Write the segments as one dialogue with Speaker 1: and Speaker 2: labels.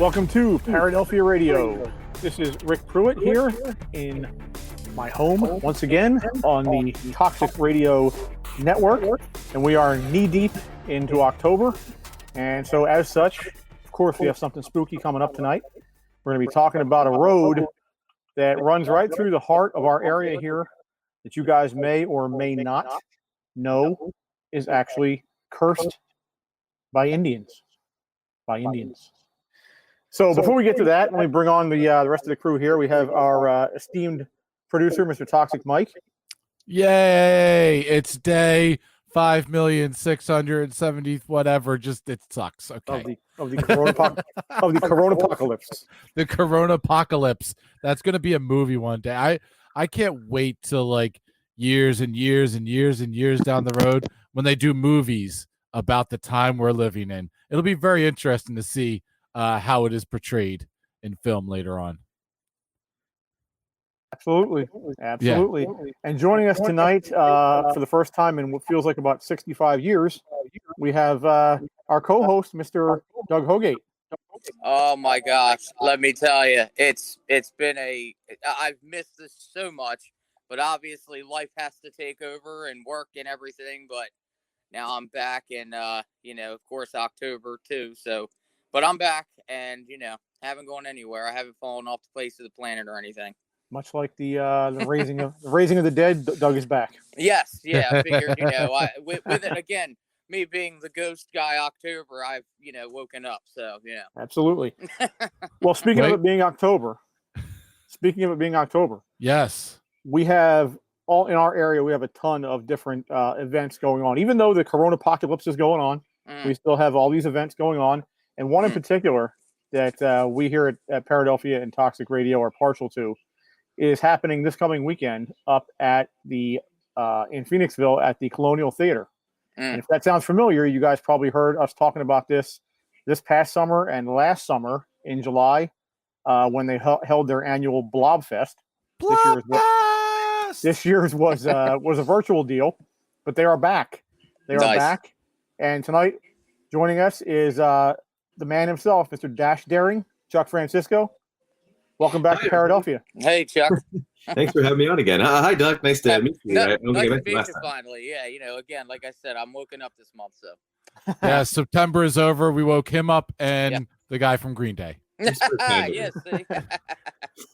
Speaker 1: Welcome to Paradelphia Radio. This is Rick Pruitt here in my home once again on the Toxic Radio Network, and we are knee-deep into October, and so as such, of course, we have something spooky coming up tonight. We're going to be talking about a road that runs right through the heart of our area here that you guys may or may not know is actually cursed by Indians. So before we get to that, let me bring on the rest of the crew here. We have our esteemed producer, Mr. Toxic Mike.
Speaker 2: Yay! It's day 5,670 whatever. Just it sucks. Okay.
Speaker 1: Of the coronapocalypse.
Speaker 2: The coronapocalypse. That's gonna be a movie one day. I can't wait till like years and years and years and years down the road when they do movies about the time we're living in. It'll be very interesting to see how it is portrayed in film later on.
Speaker 1: Absolutely. Yeah. And joining us tonight for the first time in what feels like about 65 years, we have our co-host, Mr. Doug Hogate.
Speaker 3: Oh my gosh, let me tell you, it's been I've missed this so much, but obviously life has to take over and work and everything, but now I'm back and of course October too, so but I'm back and haven't gone anywhere. I haven't fallen off the face of the planet or anything.
Speaker 1: Much like the raising of the dead, Doug is back.
Speaker 3: Yes, yeah. I figured, with it again, me being the ghost guy, October, I've woken up. So yeah,
Speaker 1: absolutely. Well, speaking of it being October,
Speaker 2: yes,
Speaker 1: we have all in our area. We have a ton of different events going on. Even though the coronapocalypse is going on, we still have all these events going on, and one in particular that we here at Paradelphia and Toxic Radio are partial to is happening this coming weekend up at the in Phoenixville at the Colonial Theatre. And if that sounds familiar, you guys probably heard us talking about this past summer and last summer in July when they held their annual Blobfest. This year's was a virtual deal, but they are back. They are back, and tonight joining us is the man himself, Mr. Dash Daring, Chuck Francisco. Welcome back to Paradelphia.
Speaker 3: Hey, Chuck.
Speaker 4: Thanks for having me on again. Hi, Doug. Nice to meet you.
Speaker 3: Nice to meet you finally. Yeah, again, like I said, I'm woken up this month, so.
Speaker 2: Yeah, September is over. We woke him up and the guy from Green Day.
Speaker 3: Yes.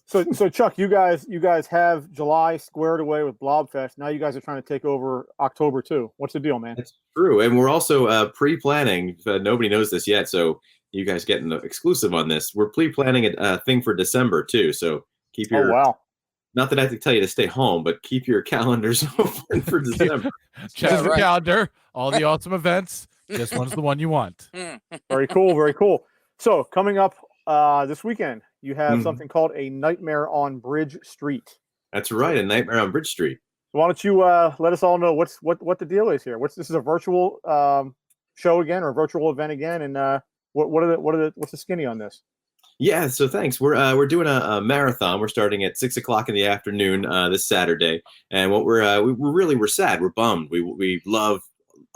Speaker 1: So Chuck, you guys have July squared away with Blobfest. Now you guys are trying to take over October too. What's the deal, man?
Speaker 4: That's true, and we're also pre-planning. Nobody knows this yet, so you guys getting the exclusive on this. We're pre-planning a thing for December too. So keep your not that I have to tell you to stay home, but keep your calendars open for December.
Speaker 2: Check the calendar. All the awesome events. This one's the one you want.
Speaker 1: Very cool. Very cool. So coming up this weekend, you have something called A Nightmare on Bridge Street.
Speaker 4: That's right, A Nightmare on Bridge Street.
Speaker 1: So why don't you let us all know what the deal is here? This is a virtual show again, or a virtual event again, and what's the skinny on this?
Speaker 4: Yeah, so thanks. We're doing a marathon. We're starting at 6:00 in the afternoon this Saturday, and what we're sad. We're bummed. We love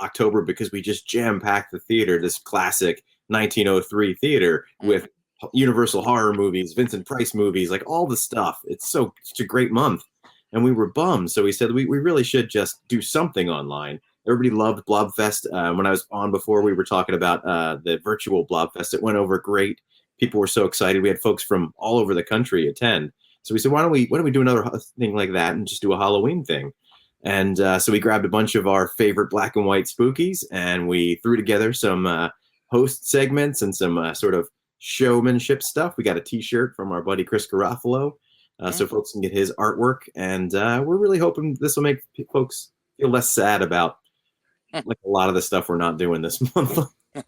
Speaker 4: October because we just jam packed the theater. This classic 1903 theater with Universal horror movies, Vincent Price movies, like all the stuff. It's such a great month, and we were bummed. So we said we really should just do something online. Everybody loved Blobfest. When I was on before, we were talking about the virtual Blobfest. It went over great. People were so excited. We had folks from all over the country attend. So we said, why don't we do another thing like that and just do a Halloween thing? And so we grabbed a bunch of our favorite black and white spookies, and we threw together some host segments and some sort of showmanship stuff. We got a T-shirt from our buddy Chris Garofalo, so folks can get his artwork. And we're really hoping this will make folks feel less sad about like a lot of the stuff we're not doing this month.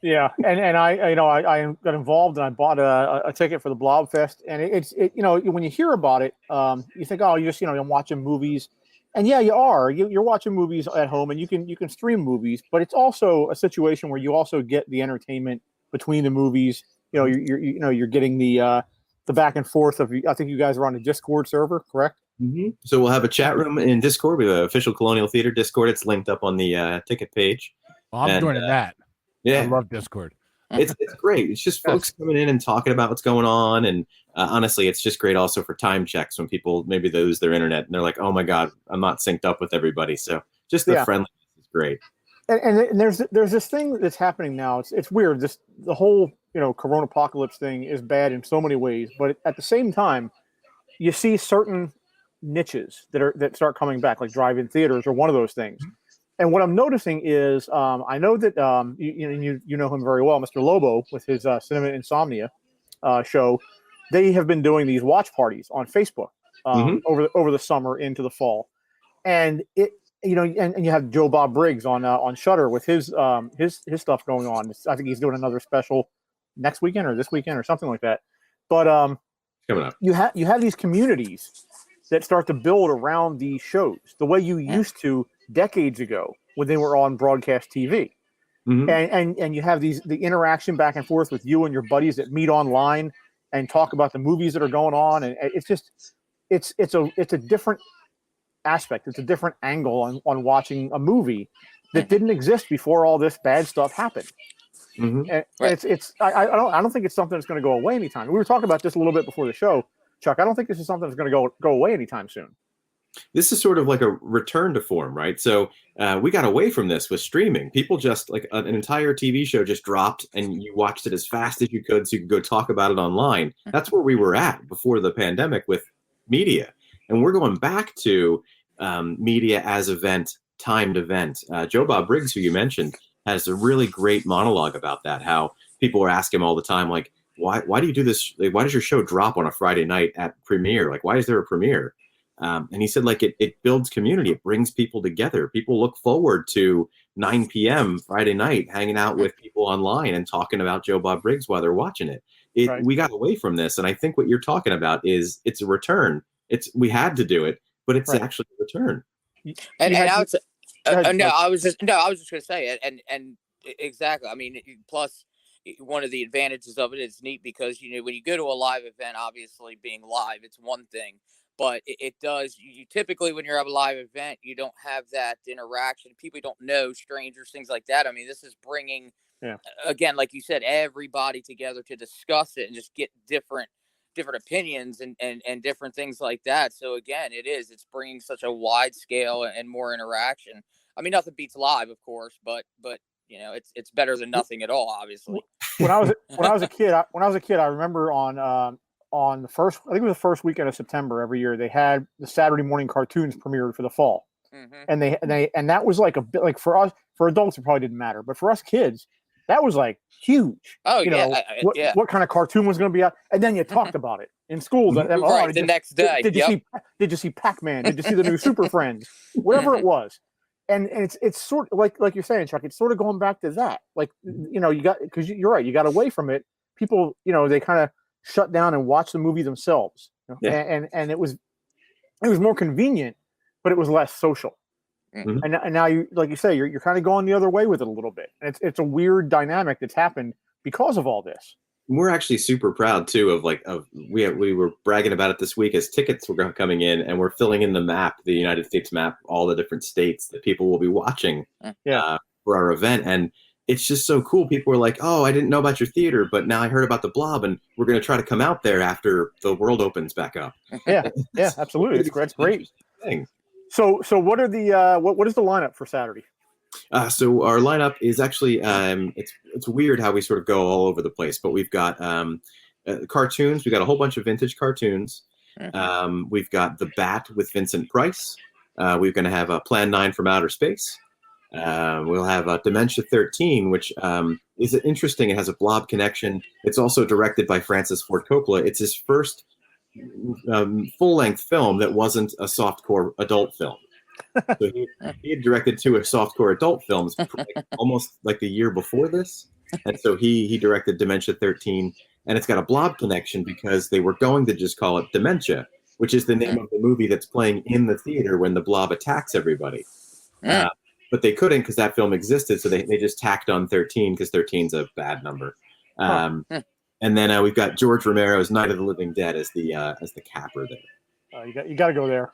Speaker 1: Yeah, and I got involved and I bought a ticket for the Blobfest, and it's when you hear about it, you think, oh, you're just I'm watching movies, and yeah, you are. You're watching movies at home, and you can stream movies, but it's also a situation where you also get the entertainment between the movies. You're getting the back and forth of. I think you guys are on a Discord server, correct?
Speaker 4: Mm-hmm. So we'll have a chat room in Discord. We have an official Colonial Theater Discord. It's linked up on the ticket page.
Speaker 2: Well, I'm joining that.
Speaker 4: Yeah,
Speaker 2: I love Discord.
Speaker 4: It's great. It's just folks coming in and talking about what's going on, and honestly, it's just great also for time checks when people maybe they lose their internet and they're like, "Oh my God, I'm not synced up with everybody." So just the friendliness is great.
Speaker 1: And there's this thing that's happening now. It's weird. The whole Corona apocalypse thing is bad in so many ways, but at the same time, you see certain niches that start coming back, like drive-in theaters, or one of those things. And what I'm noticing is, I know that you know him very well, Mr. Lobo, with his Cinema Insomnia show. They have been doing these watch parties on Facebook over the summer into the fall, and and you have Joe Bob Briggs on Shudder with his stuff going on. I think he's doing another special next weekend or this weekend or something like that. But
Speaker 4: coming up,
Speaker 1: you have these communities that start to build around these shows the way you used to decades ago when they were on broadcast TV. And you have the interaction back and forth with you and your buddies that meet online and talk about the movies that are going on, and it's a different aspect. It's a different angle on watching a movie that didn't exist before all this bad stuff happened. And I don't think it's something that's going to go away anytime. We were talking about this a little bit before the show, Chuck. I don't think this is something that's going to go away anytime soon.
Speaker 4: This is sort of like a return to form, right? So we got away from this with streaming. People just like an entire TV show just dropped and you watched it as fast as you could so you could go talk about it online. That's where we were at before the pandemic with media. And we're going back to media as timed event. Joe Bob Briggs, who you mentioned, has a really great monologue about that, how people are asking him all the time, like, why do you do this? Like, why does your show drop on a Friday night at premiere? Like, why is there a premiere? And he said, like, it builds community. It brings people together. People look forward to 9 p.m. Friday night, hanging out with people online and talking about Joe Bob Briggs while they're watching it. We got away from this. And I think what you're talking about is it's a return. We had to do it, but it's actually a return.
Speaker 3: I was just going to say it. And exactly. I mean, plus one of the advantages of it is neat because, when you go to a live event, obviously being live, it's one thing. But it does. You typically, when you're at a live event, you don't have that interaction. People don't know, strangers, things like that. I mean, this is bringing, again, like you said, everybody together to discuss it and just get different opinions and different things like that. So again, it's bringing such a wide scale and more interaction. I mean, nothing beats live, of course, but it's better than nothing at all, obviously.
Speaker 1: When I was a kid, I remember on the first, I think it was the first weekend of September every year, they had the Saturday morning cartoons premiered for the fall. And that was like a bit like for us, for adults, it probably didn't matter, but for us kids, that was like huge.
Speaker 3: Oh,
Speaker 1: what kind of cartoon was going to be out, and then you talked about it in school.
Speaker 3: The next day.
Speaker 1: Did you see Pac-Man? Did you see the new Super Friends? Whatever it was, and it's sort of like you're saying, Chuck. It's sort of going back to that. Like you got, because you're right. You got away from it. People, they kind of shut down and watch the movie themselves. And it was more convenient, but it was less social. And now you, like you say, you're kind of going the other way with it a little bit. And it's a weird dynamic that's happened because of all this.
Speaker 4: We're actually super proud too of we were bragging about it this week as tickets were coming in, and we're filling in the map, the United States map, all the different states that people will be watching for our event. And it's just so cool. People were like, "Oh, I didn't know about your theater, but now I heard about the Blob, and we're going to try to come out there after the world opens back up."
Speaker 1: Yeah, absolutely. It's great. So what are the what is the lineup for Saturday?
Speaker 4: So our lineup is actually it's weird how we sort of go all over the place, but we've got cartoons. We've got a whole bunch of vintage cartoons. We've got The Bat with Vincent Price. We're going to have Plan 9 from Outer Space. We'll have Dementia 13, which is interesting. It has a Blob connection. It's also directed by Francis Ford Coppola. It's his first full-length film that wasn't a softcore adult film. So he had directed two softcore adult films almost like the year before this. And so he directed Dementia 13, and it's got a Blob connection because they were going to just call it Dementia, which is the name of the movie that's playing in the theater when the Blob attacks everybody. But they couldn't because that film existed, so they just tacked on 13 because 13's a bad number. And then we've got George Romero's Night of the Living Dead as the capper there.
Speaker 1: You got to go there.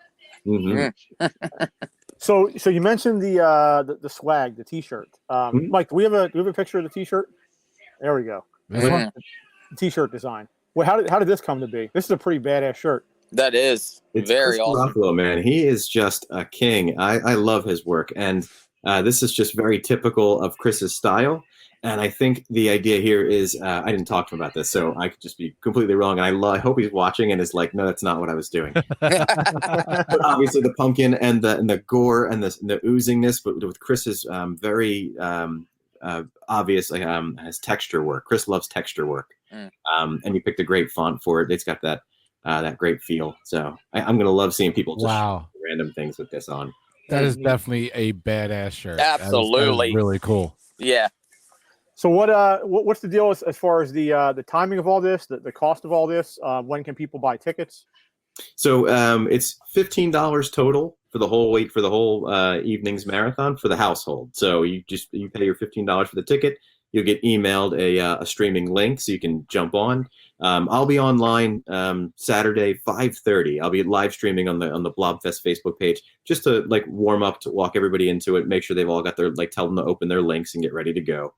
Speaker 1: So you mentioned the swag, the T-shirt. Mike, do we have a picture of the T-shirt? There we go.
Speaker 2: This one?
Speaker 1: T-shirt design. Well, how did this come to be? This is a pretty badass shirt.
Speaker 3: That is
Speaker 4: It's
Speaker 3: very
Speaker 4: Chris
Speaker 3: awesome.
Speaker 4: Garofalo, man. He is just a king. I love his work, and this is just very typical of Chris's style. And I think the idea here is I didn't talk to him about this, so I could just be completely wrong. And I hope he's watching and is like, no, that's not what I was doing. But obviously, the pumpkin and the gore and the oozingness, but with Chris's very obvious his texture work. Chris loves texture work, and you picked a great font for it. It's got that great feel. So I'm gonna love seeing people just random things with this on.
Speaker 2: That is definitely a badass shirt.
Speaker 3: Absolutely.
Speaker 2: That is really cool.
Speaker 3: Yeah.
Speaker 1: So what's the deal as far as the timing of all this, the cost of all this? When can people buy tickets?
Speaker 4: So it's $15 total for the whole evening's marathon for the household. So you pay your $15 for the ticket. You'll get emailed a streaming link so you can jump on. I'll be online Saturday 5:30. I'll be live streaming on the Blobfest Facebook page just to like warm up, to walk everybody into it, make sure they've all got their tell them to open their links and get ready to go.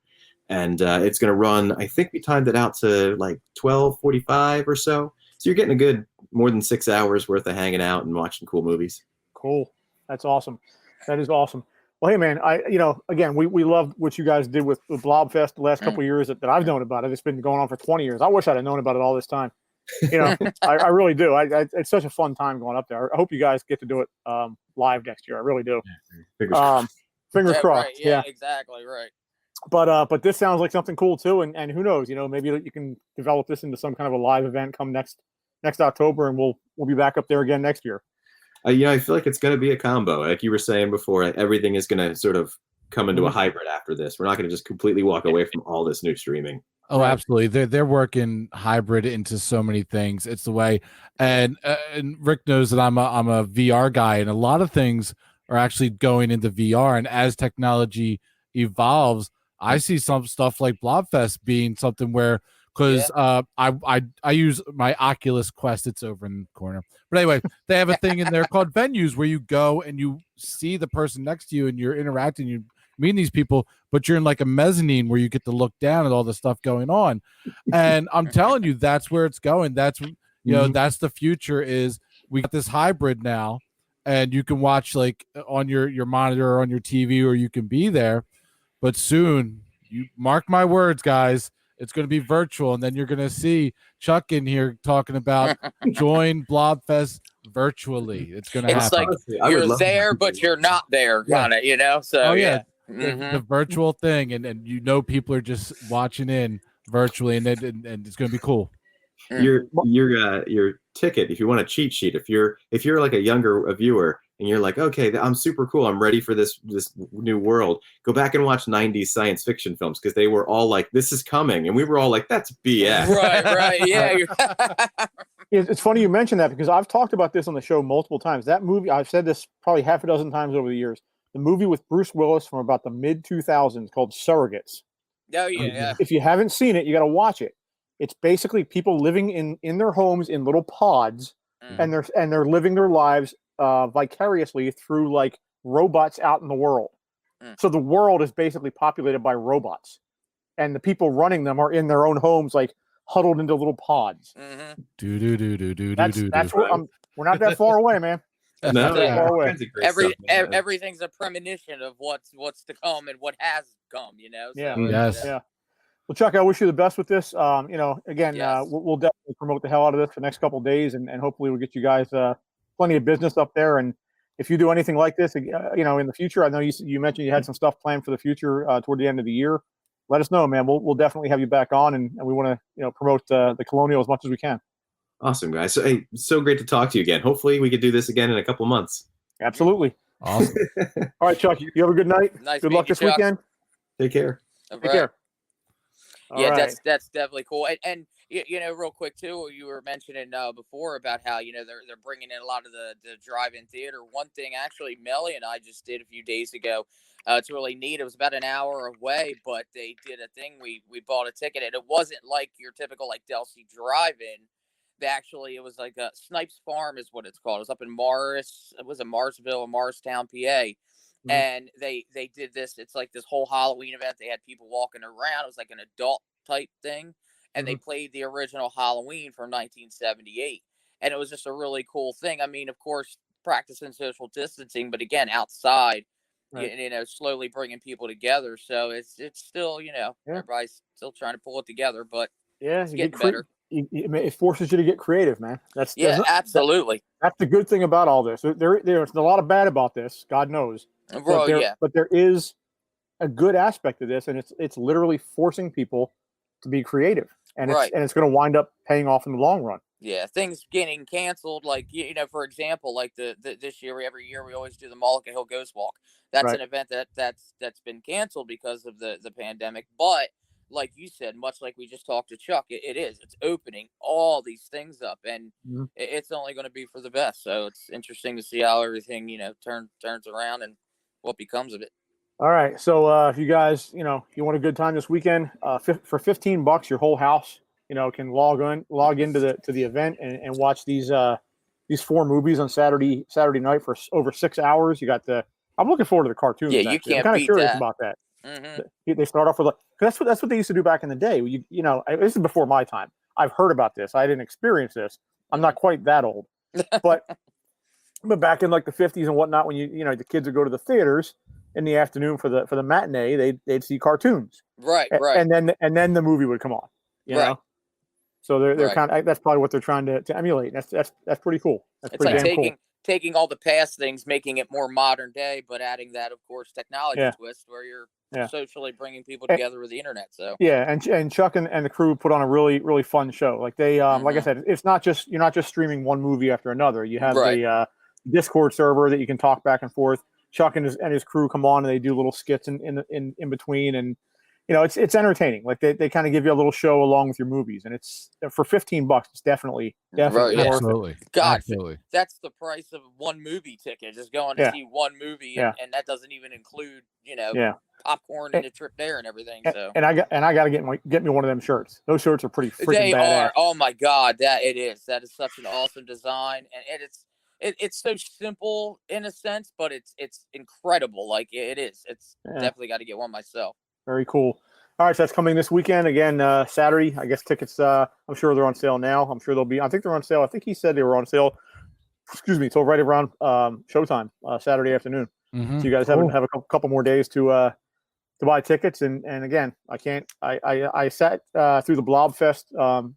Speaker 4: And it's going to run. I think we timed it out to like 12:45 or so. So you're getting a good more than 6 hours worth of hanging out and watching cool movies.
Speaker 1: Cool. That's awesome. That is awesome. Well, hey man, again, we loved what you guys did with Blobfest the last couple of years that I've known about it. It's been going on for 20 years. I wish I'd have known about it all this time. I really do. It's such a fun time going up there. I hope you guys get to do it live next year. I really do. Fingers crossed.
Speaker 3: Right. Yeah, exactly. Right.
Speaker 1: But this sounds like something cool too. And who knows, maybe you can develop this into some kind of a live event come next October, and we'll be back up there again next year.
Speaker 4: I feel like it's going to be a combo. Like you were saying before, everything is going to sort of come into a hybrid after this. We're not going to just completely walk away from all this new streaming.
Speaker 2: Oh, absolutely. They're working hybrid into so many things. It's the way, and Rick knows that I'm a VR guy, and a lot of things are actually going into VR. And as technology evolves, I see some stuff like Blobfest being something where, because I use my Oculus Quest. It's over in the corner. But anyway, they have a thing in there called venues where you go and you see the person next to you and you're interacting, you meet these people, but you're in like a mezzanine where you get to look down at all the stuff going on. And I'm telling you, that's where it's going. That's, that's the future. Is we got this hybrid now, and you can watch like on your monitor or on your TV, or you can be there. But soon, you mark my words, guys, it's going to be virtual, and then you're going to see Chuck in here talking about join Blobfest virtually. It's going to happen.
Speaker 3: It's like you're there, but you're not there, kind of, So
Speaker 2: the virtual thing, and people are just watching in virtually, and it's going to be cool.
Speaker 4: Your ticket, if you want a cheat sheet, if you're like a younger viewer and you're like, okay, I'm super cool, I'm ready for this new world, go back and watch 90s science fiction films, because they were all like, this is coming, and we were all like, that's BS.
Speaker 3: Right, yeah.
Speaker 1: It's funny you mentioned that, because I've talked about this on the show multiple times. That movie, I've said this probably half a dozen times over the years, the movie with Bruce Willis from about the mid 2000s called Surrogates.
Speaker 3: Oh yeah.
Speaker 1: If you haven't seen it, you got to watch it. It's basically people living in their homes in little pods, and they're living their lives vicariously through like robots out in the world. So the world is basically populated by robots, and the people running them are in their own homes, like huddled into little pods. That's what we're not that far away, man.
Speaker 4: No,
Speaker 3: everything's a premonition of what's to come and what has come, So,
Speaker 1: Yeah. Well, Chuck, I wish you the best with this. Again, we'll definitely promote the hell out of this for the next couple of days, and hopefully we'll get you guys plenty of business up there. And if you do anything like this, in the future, I know you mentioned you had some stuff planned for the future toward the end of the year. Let us know, man. We'll definitely have you back on, and we want to promote the Colonial as much as we can.
Speaker 4: Awesome, guys. So, hey, so great to talk to you again. Hopefully we could do this again in a couple of months.
Speaker 1: Absolutely.
Speaker 2: Awesome.
Speaker 1: All right, Chuck, you have a good night.
Speaker 3: Nice
Speaker 1: good luck this weekend.
Speaker 4: Take care.
Speaker 3: Take
Speaker 1: care.
Speaker 3: That's definitely cool. And real quick too, you were mentioning before about how they're bringing in a lot of the drive-in theater. One thing actually, Melly and I just did a few days ago. It's really neat. It was about an hour away, but they did a thing. We bought a ticket, and it wasn't like your typical like Delsey drive-in. It was like a Snipes Farm is what it's called. It was up in Marsville or Morristown, PA. And they did this. It's like this whole Halloween event. They had people walking around. It was like an adult type thing, and they played the original Halloween from 1978, and it was just a really cool thing. I mean, of course, practicing social distancing, but again, outside,
Speaker 1: Right.
Speaker 3: you know, slowly bringing people together. So it's still, you know,
Speaker 1: Yeah.
Speaker 3: everybody's still trying to pull it together, but
Speaker 1: Yeah,
Speaker 3: it's
Speaker 1: you
Speaker 3: getting
Speaker 1: get
Speaker 3: better.
Speaker 1: it forces you to get creative, man.
Speaker 3: Yeah, absolutely.
Speaker 1: That's the good thing about all this. There's a lot of bad about this, God knows,
Speaker 3: Bro, yeah.
Speaker 1: but there is a good aspect to this, and it's literally forcing people to be creative, and
Speaker 3: Right.
Speaker 1: it's going to wind up paying off in the long run.
Speaker 3: Yeah, things getting canceled, like, you know, for example, like the this year, every year we always do the Mullica Hill Ghost Walk. That's
Speaker 1: Right.
Speaker 3: an event that's been canceled because of the pandemic. But like you said, much like we just talked to Chuck, it's opening all these things up, and
Speaker 1: Mhm.
Speaker 3: it's only going to be for the best. So it's interesting to see how everything, you know, turns around and what becomes of it.
Speaker 1: All right, so if you guys, you know, you want a good time this weekend, for $15, your whole house, you know, can log into the event and watch these 4 movies on Saturday night for over 6 hours. You got I'm looking forward to the cartoons.
Speaker 3: Yeah, you
Speaker 1: Actually, I'm
Speaker 3: can't
Speaker 1: kind of
Speaker 3: beat
Speaker 1: curious
Speaker 3: that.
Speaker 1: about that.
Speaker 3: Mm-hmm.
Speaker 1: They start off with cause that's what they used to do back in the day. You know, this is before my time. I've heard about this. I didn't experience this. I'm not quite that old, but back in like the 50s and whatnot, when you know the kids would go to the theaters in the afternoon for the matinee, they'd see cartoons,
Speaker 3: Right.
Speaker 1: and then the movie would come on. You know, so they're
Speaker 3: Right.
Speaker 1: kind of, that's probably what they're trying to emulate. That's pretty cool. That's
Speaker 3: It's
Speaker 1: pretty
Speaker 3: like
Speaker 1: damn cool.
Speaker 3: taking all the past things, making it more modern day, but adding that, of course, technology
Speaker 1: Yeah.
Speaker 3: twist where you're
Speaker 1: Yeah.
Speaker 3: socially bringing people together with the internet. So
Speaker 1: yeah, and Chuck and the crew put on a really fun show. Like they like I said, it's not just you're not just streaming one movie after another. You have
Speaker 3: Right.
Speaker 1: the Discord server that you can talk back and forth. Chuck and his crew come on and they do little skits in between, and you know it's entertaining. Like they kind of give you a little show along with your movies, and it's for $15. It's definitely
Speaker 3: Right, yeah.
Speaker 1: worth it.
Speaker 2: Absolutely.
Speaker 3: God,
Speaker 2: Absolutely.
Speaker 3: that's the price of one movie ticket, just going to
Speaker 1: Yeah.
Speaker 3: see one movie,
Speaker 1: Yeah.
Speaker 3: and that doesn't even include, you know,
Speaker 1: Yeah.
Speaker 3: popcorn and a trip there and everything. So
Speaker 1: And I got to get me one of them shirts. Those shirts are pretty freaking
Speaker 3: they
Speaker 1: badass.
Speaker 3: are. Oh my God, that is such an awesome design, and it's so simple in a sense, but it's incredible. Like it is. It's definitely got to get one myself.
Speaker 1: Very cool. All right, so that's coming this weekend again. Saturday, I guess tickets. I'm sure they're on sale now. I'm sure they'll be. I think they're on sale. I think he said they were on sale. Excuse me, till right around showtime Saturday afternoon.
Speaker 2: Mm-hmm.
Speaker 1: So you guys have a couple more days to buy tickets. And again, I sat through the Blobfest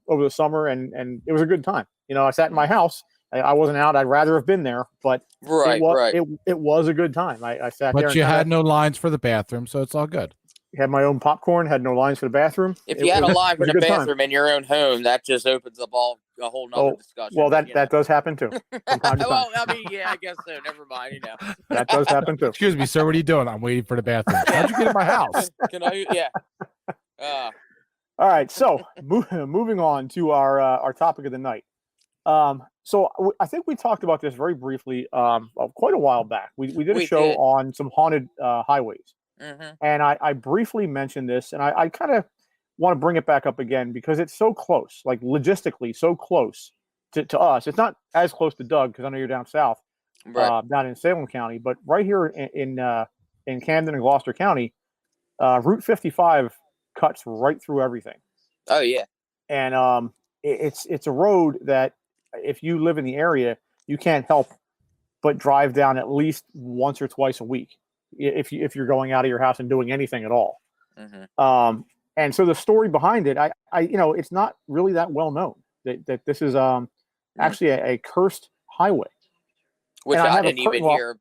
Speaker 1: over the summer, and it was a good time. You know, I sat in my house. I wasn't out. I'd rather have been there, but
Speaker 3: Right.
Speaker 1: it was a good time. I sat there.
Speaker 2: But you had no lines for the bathroom, so it's all good.
Speaker 1: Had my own popcorn. Had no lines for the bathroom.
Speaker 3: If you had a line for the bathroom
Speaker 1: time.
Speaker 3: in your own home, that just opens up a whole nother discussion.
Speaker 1: Well, that does happen too. From time to time.
Speaker 3: Well, I mean, yeah, I guess so. Never mind. You know,
Speaker 1: that does happen too.
Speaker 2: Excuse me, sir. What are you doing? I'm waiting for the bathroom. How'd you get in my house?
Speaker 3: Can I? Yeah.
Speaker 1: All right. So moving on to our topic of the night. So I think we talked about this very briefly quite a while back. We did a show on some haunted highways.
Speaker 3: Mm-hmm.
Speaker 1: And I briefly mentioned this, and I kind of want to bring it back up again because it's so close, like logistically so close to us. It's not as close to Doug because I know you're down south, down in Salem County, but right here in Camden and Gloucester County, Route 55 cuts right through everything.
Speaker 3: Oh yeah,
Speaker 1: and it's a road that if you live in the area, you can't help but drive down at least once or twice a week. If you're going out of your house and doing anything at all.
Speaker 3: Mm-hmm.
Speaker 1: And so the story behind it, I it's not really that well known that this is actually a cursed highway.
Speaker 3: Which I didn't even hear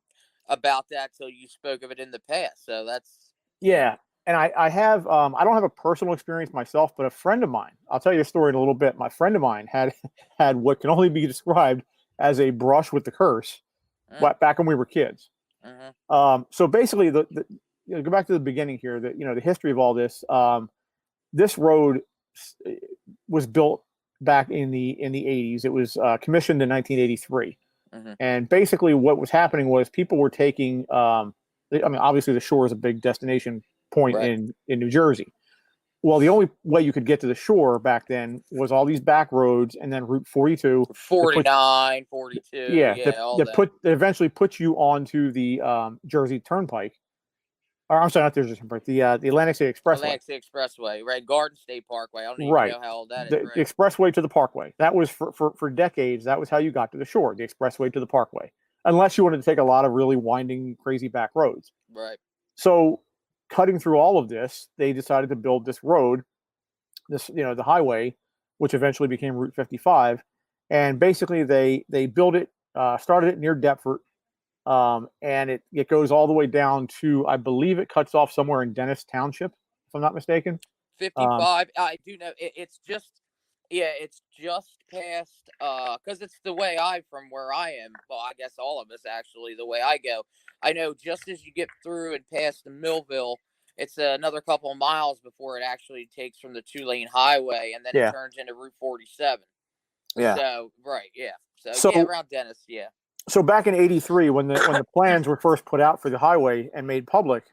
Speaker 3: about that till you spoke of it in the past. So that's
Speaker 1: and I have I don't have a personal experience myself, but a friend of mine, I'll tell you a story in a little bit. My friend of mine had what can only be described as a brush with the curse back when we were kids.
Speaker 3: Mm-hmm.
Speaker 1: So basically, go back to the beginning here. The history of all this. This road was built back in the 80s. It was commissioned in 1983, and basically, what was happening was people were taking. Obviously, the shore is a big destination point in New Jersey. Well, the only way you could get to the shore back then was all these back roads and then Route 42.
Speaker 3: 49, 42.
Speaker 1: That eventually put you onto the Jersey Turnpike. or I'm sorry, not the Jersey Turnpike, the Atlantic City Expressway.
Speaker 3: Atlantic City Expressway, right? Garden State Parkway. I don't even
Speaker 1: Right.
Speaker 3: know how old that is.
Speaker 1: The
Speaker 3: Right.
Speaker 1: expressway to the parkway. That was for decades. That was how you got to the shore, the expressway to the parkway, unless you wanted to take a lot of really winding, crazy back roads.
Speaker 3: Right.
Speaker 1: So cutting through all of this, they decided to build this road, the highway, which eventually became Route 55. And basically they built it, started it near Deptford. And it goes all the way down to, I believe it cuts off somewhere in Dennis Township, if I'm not mistaken.
Speaker 3: 55. I do know it's just past because it's the way from where I am. Well, I guess all of us actually the way I go. I know just as you get through and past the Millville, it's another couple of miles before it actually takes from the 2-lane highway, and then it turns into Route 47.
Speaker 1: Yeah.
Speaker 3: So right, yeah.
Speaker 1: So
Speaker 3: around Dennis, yeah.
Speaker 1: So back in '83, when the plans were first put out for the highway and made public,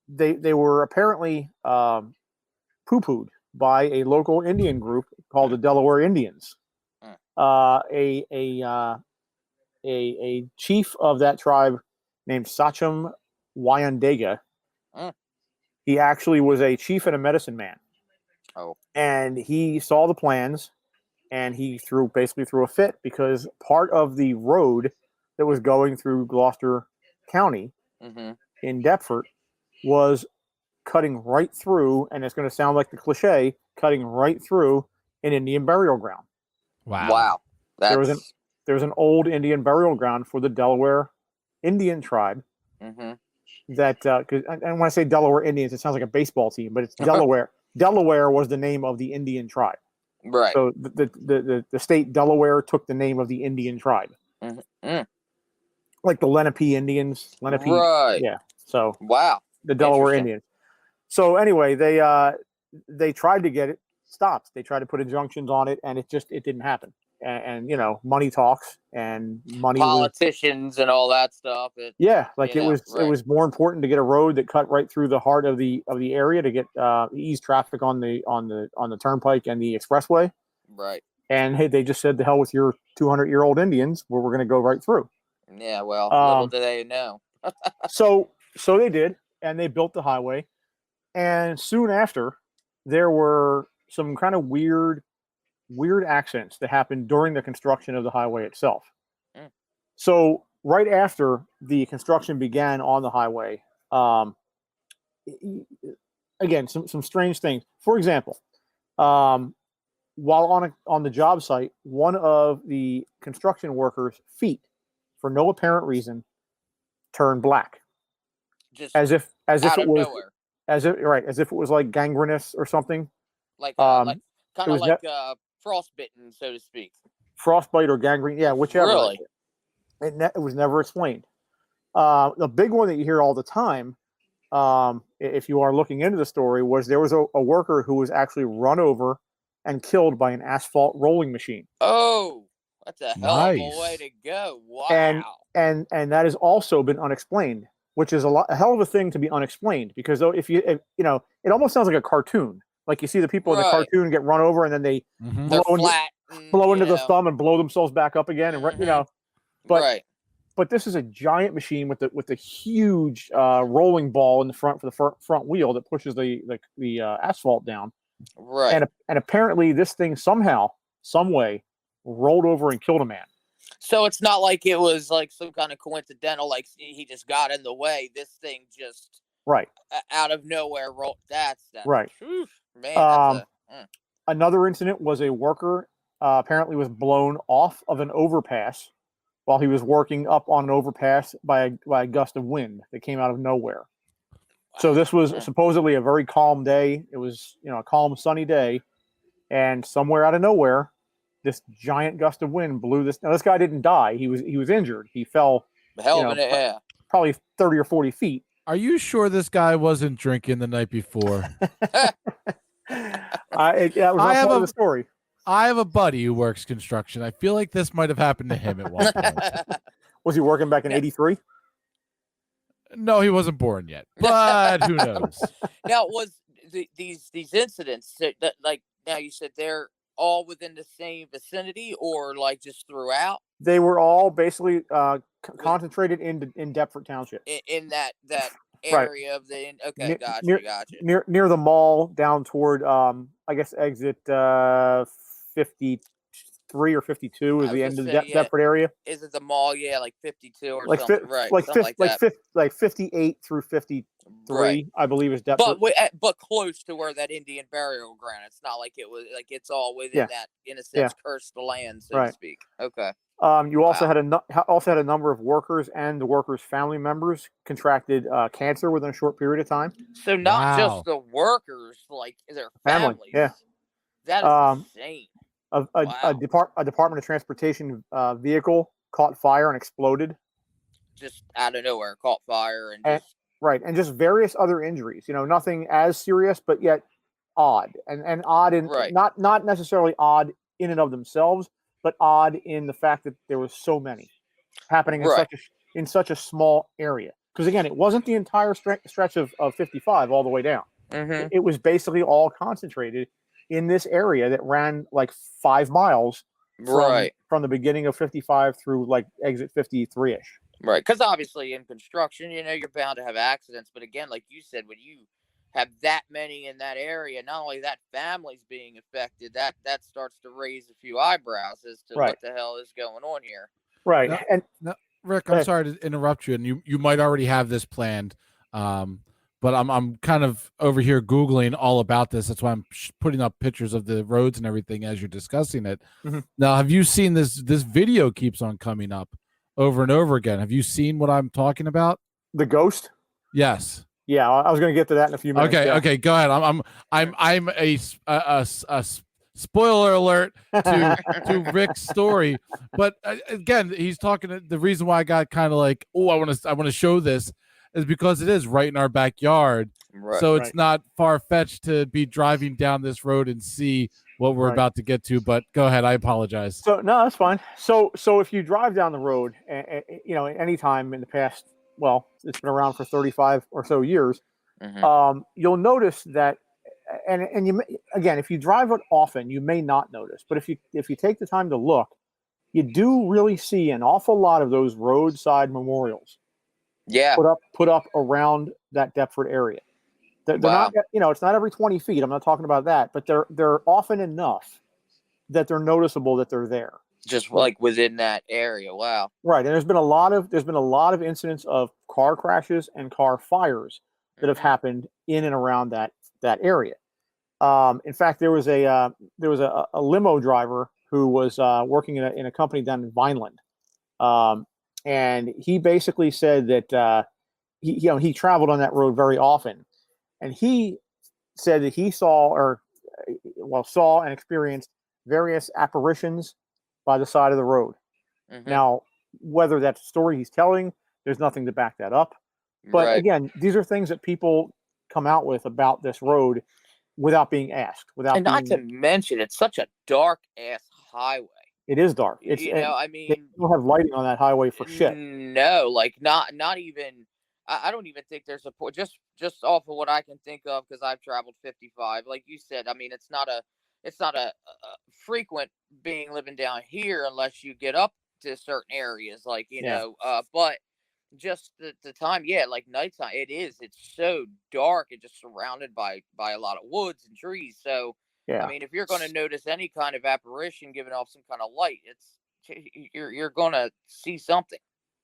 Speaker 1: they were apparently poo-pooed by a local Indian group called the Delaware Indians. A chief of that tribe named Sachem Wyandaga. He actually was a chief and a medicine man.
Speaker 3: Oh.
Speaker 1: And he saw the plans, and he basically threw a fit because part of the road that was going through Gloucester County in Deptford was cutting right through, and it's going to sound like the cliche, cutting right through an Indian burial ground.
Speaker 3: Wow.
Speaker 1: There was an old Indian burial ground for the Delaware Indian tribe. That and when I say Delaware Indians, it sounds like a baseball team, but it's Delaware. Delaware was the name of the Indian tribe.
Speaker 3: Right.
Speaker 1: So the state Delaware took the name of the Indian tribe. Like the Lenape Indians. Lenape.
Speaker 3: Right.
Speaker 1: Yeah. So
Speaker 3: wow.
Speaker 1: The Delaware Indians. So anyway, they tried to get it stopped. They tried to put injunctions on it, and it didn't happen. And money talks, and money
Speaker 3: politicians and all that stuff.
Speaker 1: It was more important to get a road that cut right through the heart of the area to get ease traffic on the turnpike and the expressway.
Speaker 3: Right.
Speaker 1: And hey, they just said the hell with your 200-year-old Indians, where we're going to go right through.
Speaker 3: Yeah, well, little do they know.
Speaker 1: So they did, and they built the highway, and soon after, there were some kind of weird accidents that happened during the construction of the highway itself. So right after the construction began on the highway, again, some strange things. For example, while on the job site, one of the construction workers' feet, for no apparent reason, turned black,
Speaker 3: just
Speaker 1: as if it was
Speaker 3: nowhere.
Speaker 1: as if it was like gangrenous or something,
Speaker 3: like kind of like frostbitten, so to speak.
Speaker 1: Frostbite or gangrene, yeah, whichever.
Speaker 3: Really?
Speaker 1: It was never explained. The big one that you hear all the time, if you are looking into the story, was there was a worker who was actually run over and killed by an asphalt rolling machine.
Speaker 3: Oh, that's a hell of a way to go! Wow.
Speaker 1: And that has also been unexplained, which is a hell of a thing to be unexplained, because though if it almost sounds like a cartoon. Like you see the people in the cartoon get run over and then they blow into the thumb and blow themselves back up again, and but this is a giant machine with the huge rolling ball in the front for the front wheel that pushes the asphalt down.
Speaker 3: Right.
Speaker 1: And apparently this thing somehow, some way, rolled over and killed a man.
Speaker 3: So it's not like it was like some kind of coincidental, like he just got in the way. This thing just out of nowhere rolled. That's
Speaker 1: right.
Speaker 3: Whew, man.
Speaker 1: Another incident was a worker apparently was blown off of an overpass while he was working up on an overpass by a gust of wind that came out of nowhere. So this was supposedly a very calm day. It was a calm, sunny day, and somewhere out of nowhere, this giant gust of wind blew this. Now this guy didn't die. He was injured. He fell probably 30 or 40 feet.
Speaker 2: Are you sure this guy wasn't drinking the night before?
Speaker 1: That was not part of the story.
Speaker 2: I have a buddy who works construction. I feel like this might have happened to him at one point.
Speaker 1: Was he working back in '83?
Speaker 2: No, he wasn't born yet, but who knows?
Speaker 3: Now, was these incidents that like now you said they're all within the same vicinity, or like just throughout?
Speaker 1: They were all basically concentrated in Deptford Township.
Speaker 3: In that area of the. Okay, gotcha.
Speaker 1: Near the mall, down toward I guess exit 53 or 52 is the end of the Deptford area.
Speaker 3: Is it the mall? Yeah, like 52 or
Speaker 1: like
Speaker 3: something, right? Something like that.
Speaker 1: Like 58 through 53,
Speaker 3: right.
Speaker 1: I believe is Deptford.
Speaker 3: But close to where that Indian burial ground. It's not like it was like it's all within that, in a sense, cursed land, so to speak. Okay.
Speaker 1: You also had a number of workers and the workers' family members contracted cancer within a short period of time.
Speaker 3: So not just the workers, like their families.
Speaker 1: Yeah,
Speaker 3: that is insane.
Speaker 1: A Department of Transportation vehicle caught fire and exploded. Just
Speaker 3: out of nowhere, caught fire and
Speaker 1: just various other injuries. Nothing as serious, but yet odd and odd in not necessarily odd in and of themselves, but odd in the fact that there was so many happening in such a small area. Because again, it wasn't the entire stretch of 55 all the way down.
Speaker 3: Mm-hmm.
Speaker 1: It was basically all concentrated in this area that ran like 5 miles from the beginning of 55 through like exit 53-ish.
Speaker 3: Right, because obviously in construction, you're bound to have accidents. But again, like you said, when you have that many in that area, not only that families being affected, that starts to raise a few eyebrows as to what the hell is going on here.
Speaker 1: Right.
Speaker 2: Now, Rick, I'm sorry to interrupt you, and you might already have this planned, but I'm kind of over here Googling all about this. That's why I'm putting up pictures of the roads and everything as you're discussing it.
Speaker 1: Mm-hmm.
Speaker 2: Now, have you seen this? This video keeps on coming up over and over again. Have you seen what I'm talking about?
Speaker 1: The ghost?
Speaker 2: Yes.
Speaker 1: Yeah, I was going to get to that in a few minutes.
Speaker 2: Okay, go ahead. I'm a spoiler alert to Rick's story, but again, he's talking. The reason why I got kind of like, I want to show this is because it is right in our backyard.
Speaker 3: Right,
Speaker 2: so it's not far fetched to be driving down this road and see what we're about to get to. But go ahead. I apologize.
Speaker 1: So no, that's fine. So if you drive down the road, any time in the past, well, it's been around for 35 or so years, you'll notice that, and you again, if you drive it often, you may not notice. But if you take the time to look, you do really see an awful lot of those roadside memorials.
Speaker 3: Yeah,
Speaker 1: put up around that Deptford area. They're not, it's not every 20 feet. I'm not talking about that, but they're often enough that they're noticeable that they're there.
Speaker 3: Just like within that area. Wow.
Speaker 1: Right, and there's been a lot of incidents of car crashes and car fires that have happened in and around that area. In fact, there was a limo driver who was working in a company down in Vineland. And he basically said that he traveled on that road very often, and he said that he saw and experienced various apparitions by the side of the road. Mm-hmm. Now, whether that's a story he's telling, there's nothing to back that up. But again, these are things that people come out with about this road without being asked.
Speaker 3: Not to mention, it's such a dark ass highway.
Speaker 1: It is dark.
Speaker 3: I mean,
Speaker 1: they don't have lighting on that highway for shit.
Speaker 3: No, like not even. I don't even think there's a just off of what I can think of, because I've traveled 55. Like you said, I mean, it's not a frequent being living down here unless you get up to certain areas, like but just the time, like nighttime, it's so dark and just surrounded by a lot of woods and trees. So. Yeah. I mean, if you're going to notice any kind of apparition giving off some kind of light, you're going to see something.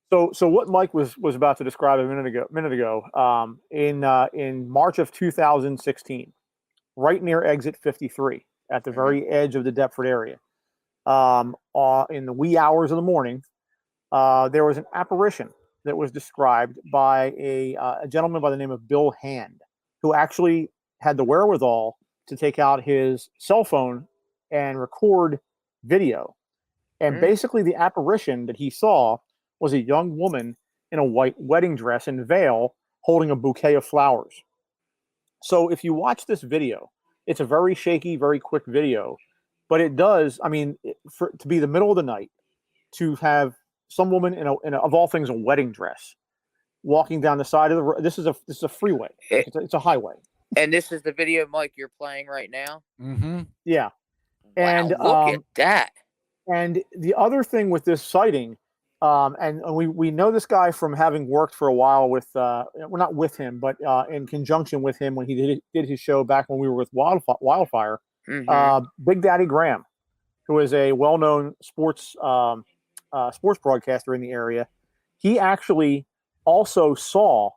Speaker 1: So what Mike was about to describe a minute ago, in March of 2016, right near exit 53, at the very edge of the Deptford area, in the wee hours of the morning, there was an apparition that was described by a gentleman by the name of Bill Hand, who actually had the wherewithal to take out his cell phone and record video. And basically the apparition that he saw was a young woman in a white wedding dress and veil holding a bouquet of flowers. So if you watch this video, it's a very shaky, very quick video, but it does, to be the middle of the night, to have some woman in a of all things, a wedding dress walking down the side of the road. This is a freeway. It's a highway.
Speaker 3: And this is the video, Mike, you're playing right now?
Speaker 2: Mm-hmm.
Speaker 1: Yeah.
Speaker 3: Wow,
Speaker 1: And
Speaker 3: look at that.
Speaker 1: And the other thing with this sighting And we know this guy from having worked for a while with, well, not with him, but in conjunction with him when he did his show back when we were with Wildfire. Big Daddy Graham, who is a well-known sports broadcaster in the area, he actually also saw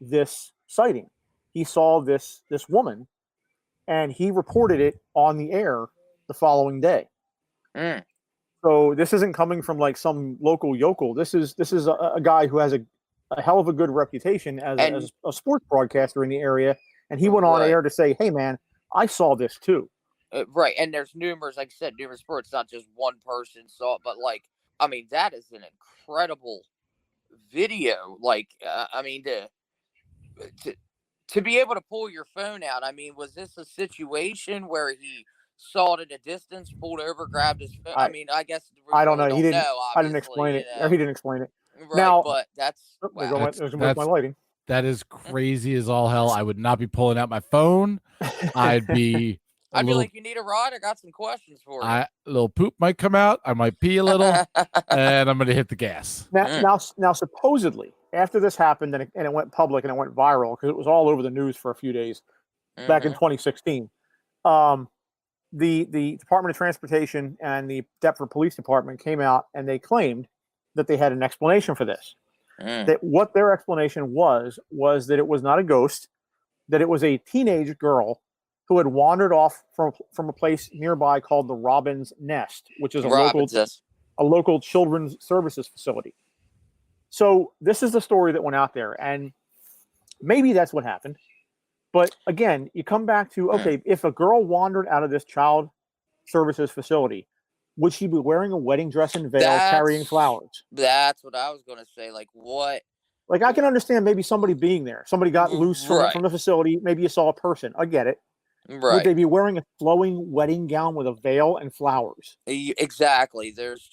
Speaker 1: this sighting. He saw this woman, and he reported it on the air the following day. So this isn't coming from like some local yokel. This is a guy who has a hell of a good reputation as a sports broadcaster in the area, and he went on air to say, "Hey, man, I saw this too."
Speaker 3: Right, and there's numerous, like I said, numerous reports. Not just one person saw it, but like, I mean, that is an incredible video. Like, I mean, to be able to pull your phone out. I mean, was this a situation where he saw it at a distance, pulled over, grabbed his phone? I mean, I guess
Speaker 1: I don't know.
Speaker 3: He didn't know.
Speaker 1: I didn't explain it. He didn't explain it.
Speaker 3: Right,
Speaker 1: now,
Speaker 3: but that's wow.
Speaker 1: There's my lighting.
Speaker 2: That is crazy as all hell. I would not be pulling out my phone. I'd be
Speaker 3: like, you need a ride? I got some questions for you.
Speaker 2: A little poop might come out. I might pee a little, and I'm going to hit the gas.
Speaker 1: Now, supposedly, after this happened and it went public and it went viral because it was all over the news for a few days back in 2016, the Department of Transportation and the Deptford Police Department came out and they claimed that they had an explanation for this. That what their explanation was that it was not a ghost, that it was a teenage girl who had wandered off from a place nearby called the Robin's Nest, which is a local children's services facility. So this is the story that went out there, and maybe that's what happened. But again, you come back to, okay, if a girl wandered out of this child services facility, would she be wearing a wedding dress and veil, carrying flowers?
Speaker 3: That's what I was going to say. Like, what?
Speaker 1: Like, I can understand maybe somebody being there. Somebody got loose from the facility. Maybe you saw a person. I get it.
Speaker 3: Right.
Speaker 1: Would they be wearing a flowing wedding gown with a veil and flowers?
Speaker 3: Exactly. There's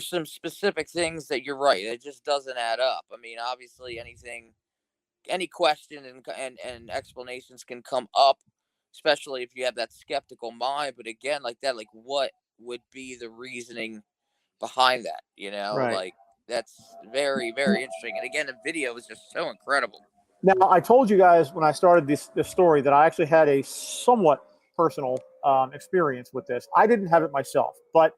Speaker 3: some specific things that you're right. It just doesn't add up. I mean, obviously any question and explanations can come up, especially if you have that skeptical mind. But again, like that, like what would be the reasoning behind that? You know, like that's very, very interesting. And again, the video is just so incredible.
Speaker 1: Now, I told you guys when I started this story that I actually had a somewhat personal experience with this. I didn't have it myself, but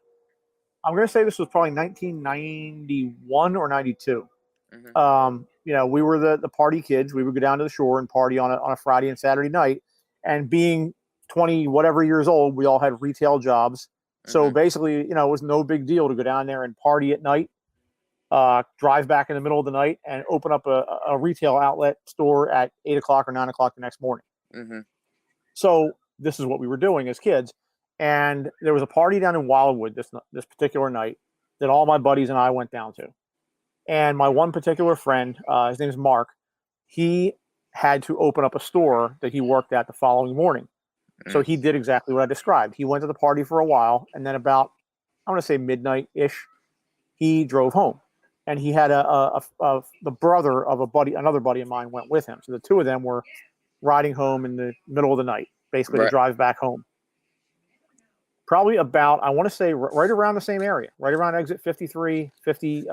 Speaker 1: I'm going to say this was probably 1991 or 92. You know, we were the party kids. We would go down to the shore and party on a Friday and Saturday night. And being 20 whatever years old, we all had retail jobs. So basically, you know, it was no big deal to go down there and party at night. Drive back in the middle of the night and open up a retail outlet store at 8 o'clock or 9 o'clock the next morning. So this is what we were doing as kids. And there was a party down in Wildwood this particular night that all my buddies and I went down to. And my one particular friend, his name is Mark, he had to open up a store that he worked at the following morning. So he did exactly what I described. He went to the party for a while, and then about, I want to say midnight-ish, he drove home. And he had the brother of another buddy of mine went with him. So the two of them were riding home in the middle of the night, basically to drive back home. Probably about, I want to say right around the same area, right around exit 53, 50,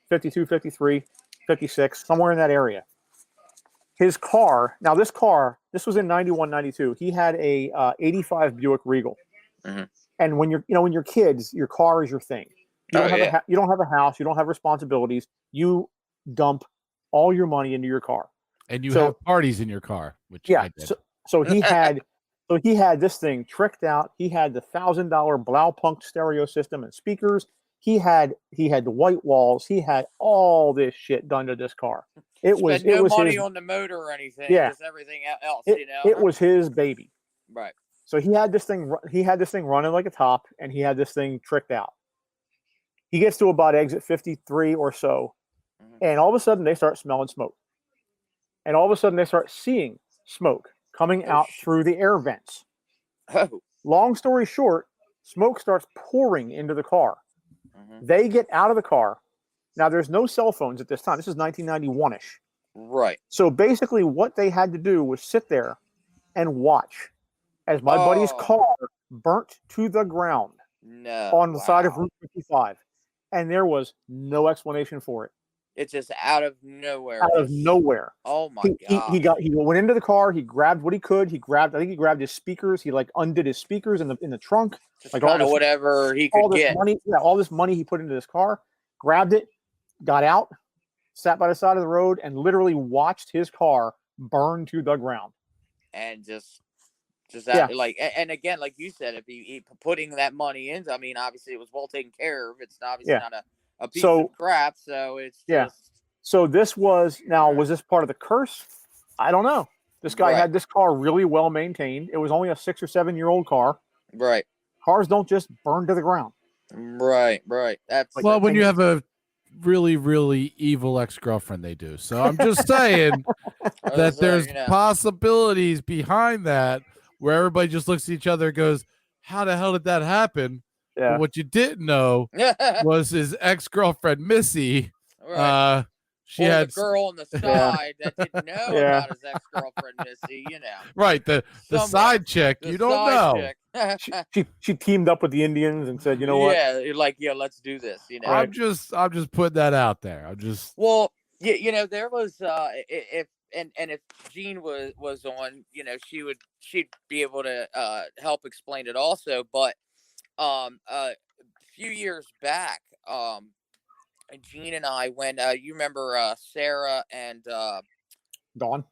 Speaker 1: 52, 53, 56, somewhere in that area. His car, now this was in 91, 92. He had a 85 Buick Regal. And when you're kids, your car is your thing. You don't have a house. You don't have responsibilities. You dump all your money into your car,
Speaker 2: and you have parties in your car. Which I did.
Speaker 1: So he had this thing tricked out. He had the $1,000 Blaupunk stereo system and speakers. He had the white walls. He had all this shit done to this car. It was
Speaker 3: money on the motor or anything. Just everything else.
Speaker 1: It was his baby.
Speaker 3: Right.
Speaker 1: So he had this thing running like a top, and he had this thing tricked out. He gets to about exit 53 or so, and all of a sudden they start smelling smoke. And all of a sudden they start seeing smoke coming out through the air vents. Long story short, smoke starts pouring into the car. They get out of the car. Now, there's no cell phones at this time. This is 1991-ish.
Speaker 3: Right.
Speaker 1: So basically what they had to do was sit there and watch as my buddy's car burnt to the ground on the side of Route 55. and there was no explanation for it.
Speaker 3: It's just out of nowhere.
Speaker 1: Out of nowhere.
Speaker 3: Oh my
Speaker 1: He
Speaker 3: god!
Speaker 1: he went into the car. He grabbed what he could. I think he grabbed his speakers. He like undid his speakers in the trunk.
Speaker 3: Just
Speaker 1: Like all
Speaker 3: kind of
Speaker 1: this,
Speaker 3: whatever he
Speaker 1: all
Speaker 3: could
Speaker 1: this
Speaker 3: get.
Speaker 1: money. Yeah, all this money he put into this car. Grabbed it, got out, sat by the side of the road, and literally watched his car burn to the ground.
Speaker 3: And just that, like, and again, like you said, if he putting that money into, I mean, obviously it was well taken care of. It's obviously not a piece of crap. So it's just.
Speaker 1: So this was this part of the curse? I don't know. This guy had this car really well maintained. It was only a 6 or 7 year old car.
Speaker 3: Right.
Speaker 1: Cars don't just burn to the ground.
Speaker 3: Right. That's
Speaker 2: well, when you have a really, really evil ex-girlfriend, they do. So I'm just saying that there's possibilities behind that where everybody just looks at each other and goes, how the hell did that happen?
Speaker 1: Yeah.
Speaker 2: But what you didn't know was his ex-girlfriend, Missy.
Speaker 3: Right.
Speaker 2: She had
Speaker 3: the girl on the side that didn't know about his ex-girlfriend, Missy,
Speaker 2: Right, the side chick, you don't know.
Speaker 1: she teamed up with the Indians and said, you know what?
Speaker 3: Yeah, let's do this.
Speaker 2: I'm just putting that out there.
Speaker 3: There was if Jean was on, she'd be able to help explain it also. But a few years back, Jean and I went. You remember Sarah and
Speaker 1: Dawn?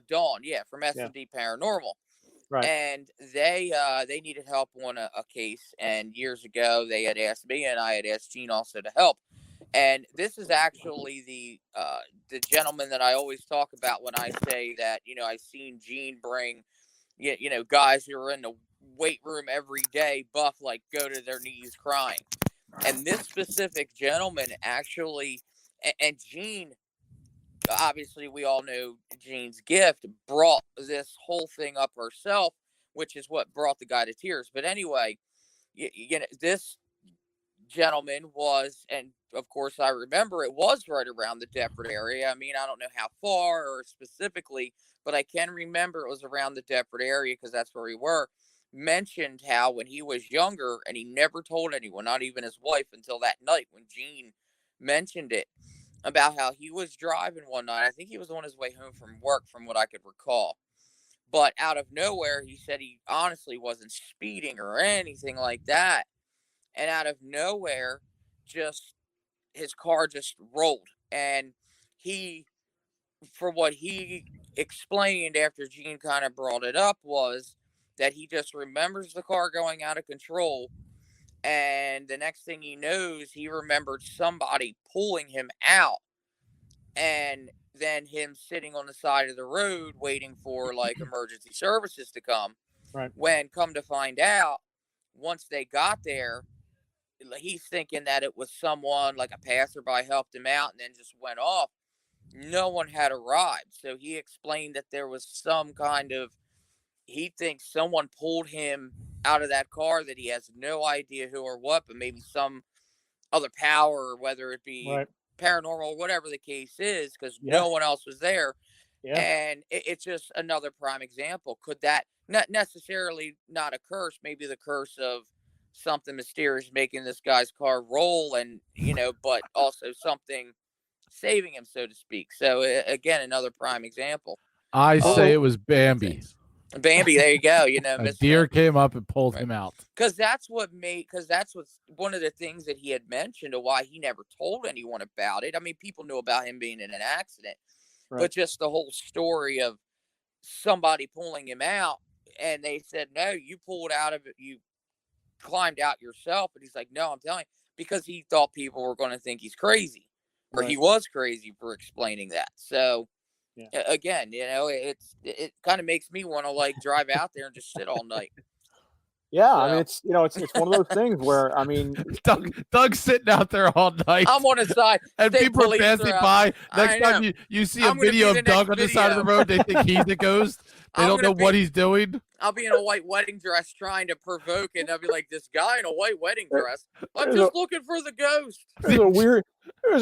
Speaker 3: Dawn, from S&D Paranormal,
Speaker 1: right?
Speaker 3: And they needed help on a case. And years ago, they had asked me, and I had asked Jean also to help. And this is actually the gentleman that I always talk about when I say that I've seen Jean bring guys who are in the weight room every day, buff, like go to their knees crying. And this specific gentleman actually, and Jean, obviously we all know Jean's gift, brought this whole thing up herself, which is what brought the guy to tears. But anyway, this gentleman was, and of course I remember it was right around the Deptford area. I mean, I don't know how far or specifically, but I can remember it was around the Deptford area because that's where we were. Mentioned how when he was younger, and he never told anyone, not even his wife, until that night when Jean mentioned it, about how he was driving one night. I think he was on his way home from work, from what I could recall. But out of nowhere, he said he honestly wasn't speeding or anything like that. And out of nowhere, just his car just rolled. And he, for what he explained after Jean kind of brought it up, was that he just remembers the car going out of control. And the next thing he knows, he remembered somebody pulling him out. And then him sitting on the side of the road waiting for like emergency services to come.
Speaker 1: Right.
Speaker 3: When come to find out, once they got there, he's thinking that it was someone, like a passerby, helped him out and then just went off. No one had arrived. So he explained that there was some kind of, he thinks someone pulled him out of that car, that he has no idea who or what, but maybe some other power, whether it be paranormal, whatever the case is, because no one else was there. And it's just another prime example. Could that not necessarily not a curse, maybe the curse of something mysterious making this guy's car roll, and but also something saving him, so to speak. So again, another prime example.
Speaker 2: I say it was Bambi.
Speaker 3: Bambi, there you go.
Speaker 2: A deer came up and pulled him out.
Speaker 3: Because that's what's one of the things that he had mentioned of why he never told anyone about it. I mean, people knew about him being in an accident, but just the whole story of somebody pulling him out, and they said, no, you pulled out of it, you climbed out yourself. And he's like, no, I'm telling you, because he thought people were going to think he's crazy, or he was crazy for explaining that. So again, it kind of makes me want to like drive out there and just sit all night.
Speaker 1: Yeah, I mean, it's it's one of those things where, I mean,
Speaker 2: Doug's sitting out there all night.
Speaker 3: I'm on the side,
Speaker 2: and people are passing by. Next time you see a video of Doug on the side of the road, they think he's the ghost. They don't know what he's doing.
Speaker 3: I'll be in a white wedding dress trying to provoke, and I'll be like, this guy in a white wedding dress. I'm just looking for the ghost.
Speaker 1: There's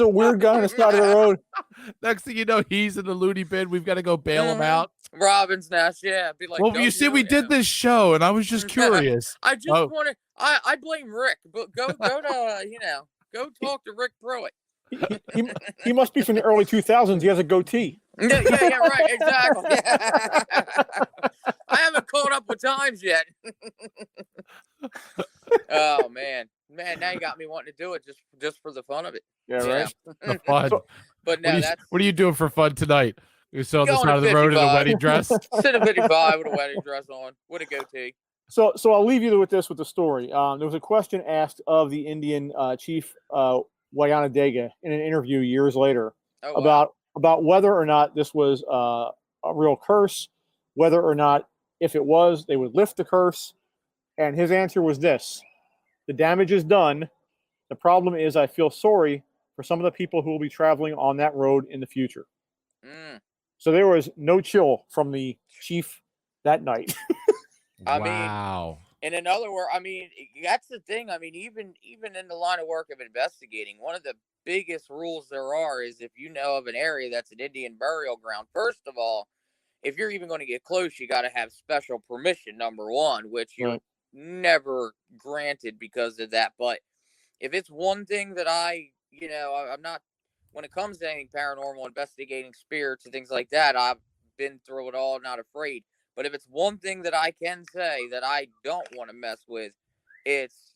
Speaker 1: a weird guy on the side of the road.
Speaker 2: Next thing you know, he's in the loony bin. We've got to go bail him out.
Speaker 3: Robin's nest, Be like,
Speaker 2: well, you see, we did this show, and I was just curious.
Speaker 3: I just want to. I blame Rick, but go to Go talk to Rick Pruitt.
Speaker 1: He must be from the early 2000s. He has a goatee.
Speaker 3: Yeah, right, exactly. I haven't caught up with times yet. Oh man, now you got me wanting to do it just for the fun of it.
Speaker 1: Yeah, right.
Speaker 2: The fun.
Speaker 3: But no,
Speaker 2: what are you doing for fun tonight? You saw this
Speaker 3: Going
Speaker 2: side of the road in a wedding dress.
Speaker 3: Sit at 55 with a wedding dress on, with a goatee.
Speaker 1: So I'll leave you with this, with the story. There was a question asked of the Indian chief Wayanadega in an interview years later about whether or not this was a real curse, whether or not, if it was, they would lift the curse. And his answer was this: the damage is done. The problem is, I feel sorry for some of the people who will be traveling on that road in the future. So there was no chill from the chief that night.
Speaker 2: Wow.
Speaker 3: And in other words, I mean, that's the thing. I mean, even in the line of work of investigating, one of the biggest rules there are is if you know of an area that's an Indian burial ground, first of all, if you're even going to get close, you got to have special permission, number one, which you're never granted because of that. But if it's one thing that I'm not, when it comes to anything paranormal, investigating spirits and things like that, I've been through it all, not afraid. But if it's one thing that I can say that I don't want to mess with, it's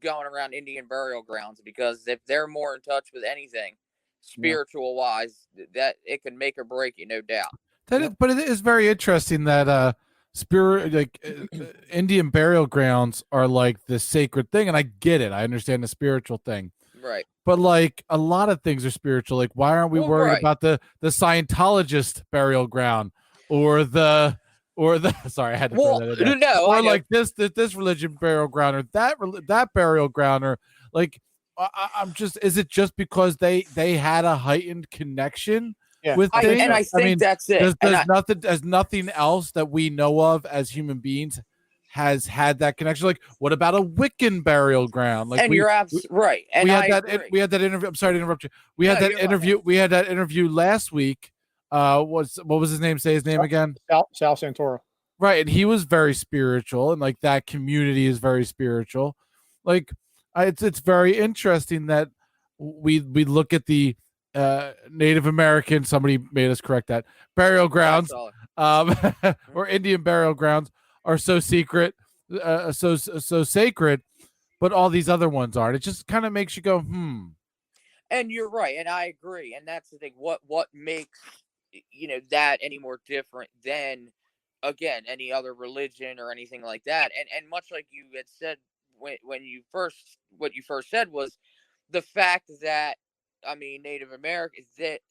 Speaker 3: going around Indian burial grounds, because if they're more in touch with anything spiritual wise, that it can make or break you, no doubt.
Speaker 2: But it is very interesting that Indian burial grounds are like the sacred thing, and I get it. I understand the spiritual thing.
Speaker 3: Right.
Speaker 2: But like a lot of things are spiritual. Like, why aren't we worried about the Scientologist burial ground or the sorry, I had to throw that in there. Or like this religion burial ground, or that burial ground, or like I'm just, is it just because they had a heightened connection with things?
Speaker 3: And I think that's it.
Speaker 2: There's nothing else that we know of as human beings has had that connection. Like, what about a Wiccan burial ground? Like,
Speaker 3: you're absolutely right. And
Speaker 2: we had that interview. I'm sorry to interrupt you. We had that interview. We had that interview last week. What was his name? Say his name again.
Speaker 1: Sal Santoro.
Speaker 2: Right, and he was very spiritual, and like that community is very spiritual. Like, it's very interesting that we look at the Native American. Somebody made us correct that burial grounds, or Indian burial grounds are so secret, so sacred, but all these other ones aren't. It just kind of makes you go,
Speaker 3: And you're right, and I agree, and that's the thing. What makes that any more different than, again, any other religion or anything like that? And much like you had said what you first said was the fact that, I mean, Native Americans, that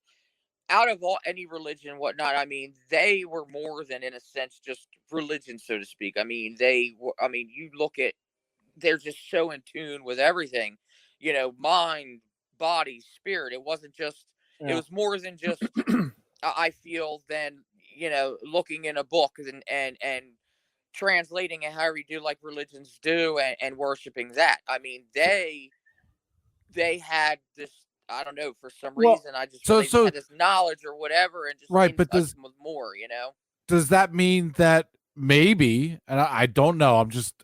Speaker 3: out of any religion, whatnot, I mean, they were more than, in a sense, just religion, so to speak. I mean, you look at, they're just so in tune with everything, mind, body, spirit. It wasn't just, it was more than just, I feel, than, looking in a book and translating it however you do, like religions do, and worshiping that. I mean, they had this, I don't know, for some reason, I just had this knowledge or whatever, and just
Speaker 2: but
Speaker 3: with more,
Speaker 2: Does that mean that maybe, and I don't know, I'm just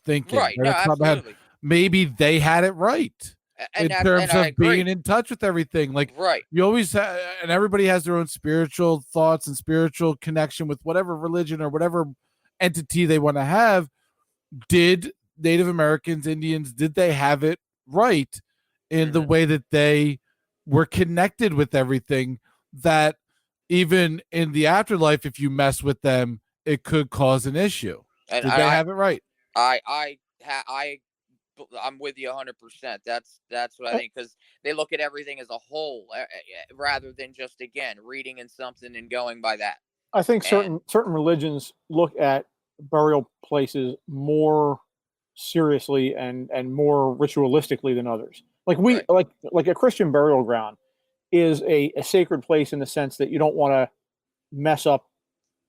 Speaker 2: thinking,
Speaker 3: right? No, absolutely.
Speaker 2: Maybe they had it right in terms of being in touch with everything. Like, you always and everybody has their own spiritual thoughts and spiritual connection with whatever religion or whatever entity they want to have. Did Native Americans, Indians, did they have it right in the way that they were connected with everything, that even in the afterlife, if you mess with them, it could cause an issue?
Speaker 3: And
Speaker 2: did they have it right?
Speaker 3: I'm with you 100%. That's what I think, because they look at everything as a whole rather than just, again, reading in something and going by that.
Speaker 1: I think certain religions look at burial places more seriously and more ritualistically than others. Like like a Christian burial ground is a sacred place in the sense that you don't want to mess up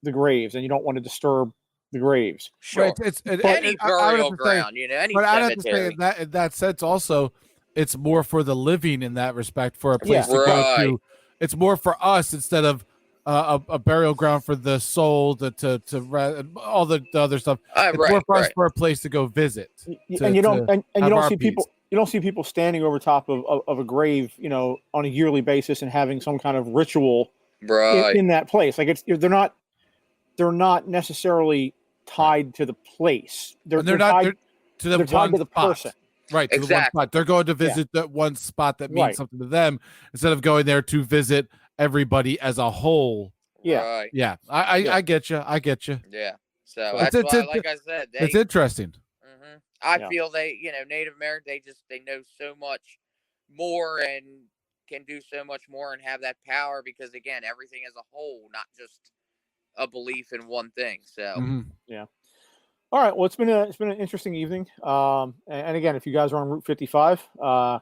Speaker 1: the graves and you don't want to disturb the graves.
Speaker 3: Sure. It's any burial ground, any
Speaker 2: but
Speaker 3: cemetery.
Speaker 2: I have to say, in that sense also, it's more for the living in that respect, for a place to go to. It's more for us instead of a burial ground for the soul to all the other stuff. It's more for us, for a place to go visit.
Speaker 1: And you don't see people. you don't see people standing over top of a grave, on a yearly basis and having some kind of ritual
Speaker 3: Right.
Speaker 1: in that place. Like they're not necessarily tied to the place.
Speaker 2: They're not
Speaker 1: tied
Speaker 2: to the
Speaker 1: they're tied
Speaker 2: one
Speaker 1: to the
Speaker 2: spot.
Speaker 1: person.
Speaker 2: Right, to the one
Speaker 3: Exactly.
Speaker 2: spot. They're going to visit that one spot that means
Speaker 1: Right.
Speaker 2: something to them instead of going there to visit everybody as a whole.
Speaker 1: Yeah.
Speaker 3: Right.
Speaker 2: Yeah, I get you. I get you.
Speaker 3: Yeah. So that's why, like I said,
Speaker 2: it's interesting.
Speaker 3: I feel they, Native American, they know so much more and can do so much more and have that power because, again, everything as a whole, not just a belief in one thing. So
Speaker 1: yeah. All right. Well, it's been an interesting evening. And again, if you guys are on Route 55,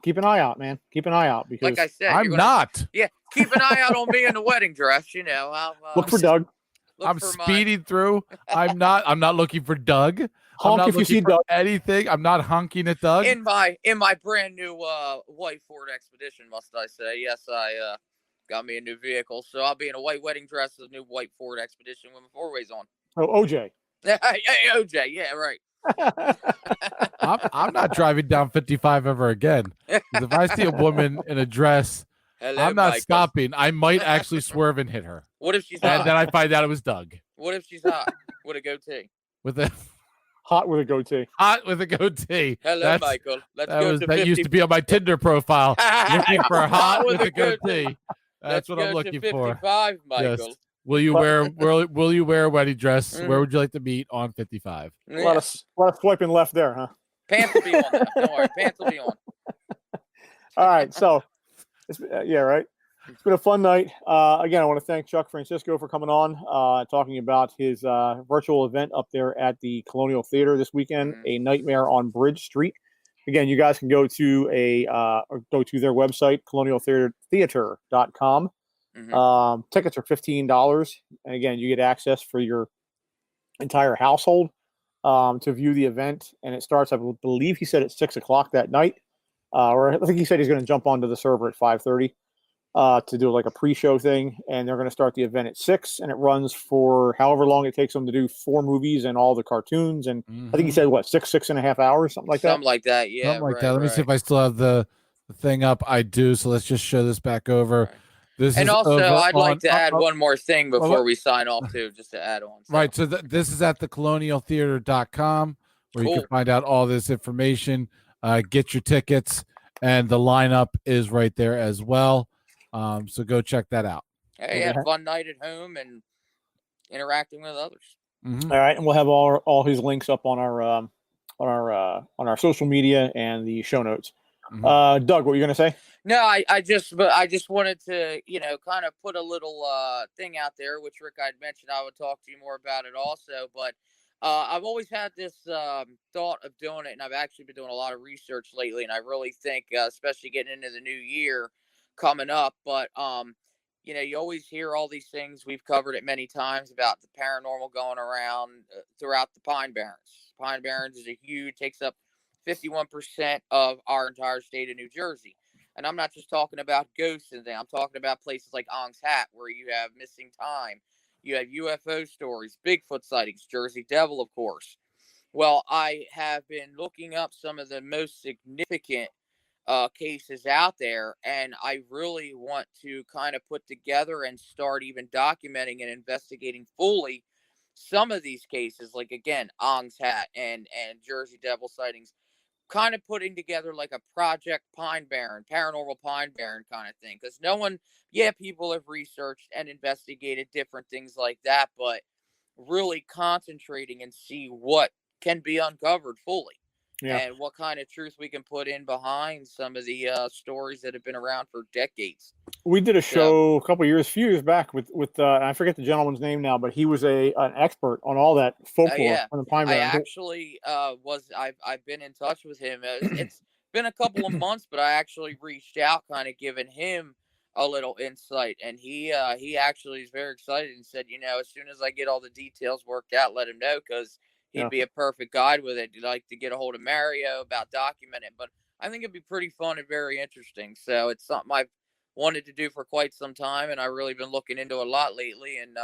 Speaker 1: keep an eye out, man. Keep an eye out because
Speaker 3: like I said,
Speaker 2: I'm not.
Speaker 3: Yeah, keep an eye out on me in the wedding dress. I'll,
Speaker 1: look for Doug.
Speaker 2: I'm speeding through. I'm not looking for Doug.
Speaker 1: Honk
Speaker 2: I'm not
Speaker 1: if you see
Speaker 2: for
Speaker 1: Doug.
Speaker 2: anything. I'm not honking at Doug.
Speaker 3: In my brand new white Ford Expedition, must I say? Yes, I got me a new vehicle, so I'll be in a white wedding dress with a new white Ford Expedition with my 4-ways on.
Speaker 1: Oh, OJ.
Speaker 3: Hey, OJ, yeah, right.
Speaker 2: I'm not driving down 55 ever again. If I see a woman in a dress,
Speaker 3: Hello,
Speaker 2: I'm not
Speaker 3: Michael.
Speaker 2: stopping. I might actually swerve and hit her.
Speaker 3: What if she's hot?
Speaker 2: And then I find out it was Doug.
Speaker 3: What if she's hot with a goatee?
Speaker 1: Hot with a goatee.
Speaker 2: Hot with a goatee.
Speaker 3: Hello, Michael.
Speaker 2: That used to be on my Tinder profile. Looking for hot with a goatee. That's what I'm looking for.
Speaker 3: 55, Michael.
Speaker 2: Yes. Will you wear a wedding dress? Where would you like to meet on 55?
Speaker 1: Yeah. A lot of swiping left there, huh?
Speaker 3: Pants will be on now. Don't worry, pants will be on.
Speaker 1: All right, so right. It's been a fun night. Again, I want to thank Chuck Francisco for coming on, talking about his virtual event up there at the Colonial Theater this weekend, A Nightmare on Bridge Street. Again, you guys can go to their website, colonialtheater.com. Tickets are $15, and again, you get access for your entire household to view the event, and it starts, I believe he said, at 6:00 that night, or I think he said he's going to jump onto the server at 5:30 to do like a pre-show thing, and they're going to start the event at 6, and it runs for however long it takes them to do 4 movies and all the cartoons, and I think he said 6.5 hours, something like that.
Speaker 3: Something like that, yeah.
Speaker 2: Something like that. Let me see if I still have the thing up. I do. So let's just show this back over.
Speaker 3: Right. And also, I'd like to add one more thing before we sign off, too, just to add on. So.
Speaker 2: Right. So this is at thecolonialtheater.com where you can find out all this information, get your tickets, and the lineup is right there as well. So go check that out.
Speaker 3: Hey, have a fun night at home and interacting with others.
Speaker 1: All right, and we'll have all his links up on our social media and the show notes. Doug, what were you going to say?
Speaker 3: No, I just wanted to, kind of put a little thing out there, which Rick I'd mentioned. I would talk to you more about it also, but I've always had this thought of doing it, and I've actually been doing a lot of research lately, and I really think, especially getting into the new year coming up, but you always hear all these things. We've covered it many times about the paranormal going around throughout the Pine Barrens. Pine Barrens takes up 51% of our entire state of New Jersey. And I'm not just talking about ghosts and things. I'm talking about places like Ong's Hat, where you have missing time. You have UFO stories, Bigfoot sightings, Jersey Devil, of course. Well, I have been looking up some of the most significant cases out there, and I really want to kind of put together and start even documenting and investigating fully some of these cases, like, again, Ong's Hat and Jersey Devil sightings. Kind of putting together like a Project Pine Barren, Paranormal Pine Barren kind of thing. Because people have researched and investigated different things like that, but really concentrating and see what can be uncovered fully. Yeah. And what kind of truth we can put in behind some of the stories that have been around for decades.
Speaker 1: We did a show few years back with I forget the gentleman's name now, but he was an expert on all that folklore on the Pine Barrens.
Speaker 3: I actually I've been in touch with him. It's been a couple of months, but I actually reached out, kind of giving him a little insight, and he actually is very excited and said, as soon as I get all the details worked out, let him know, because he'd be a perfect guide with it. He'd like to get a hold of Mario about documenting, but I think it'd be pretty fun and very interesting. So it's something I've wanted to do for quite some time, and I've really been looking into it a lot lately, and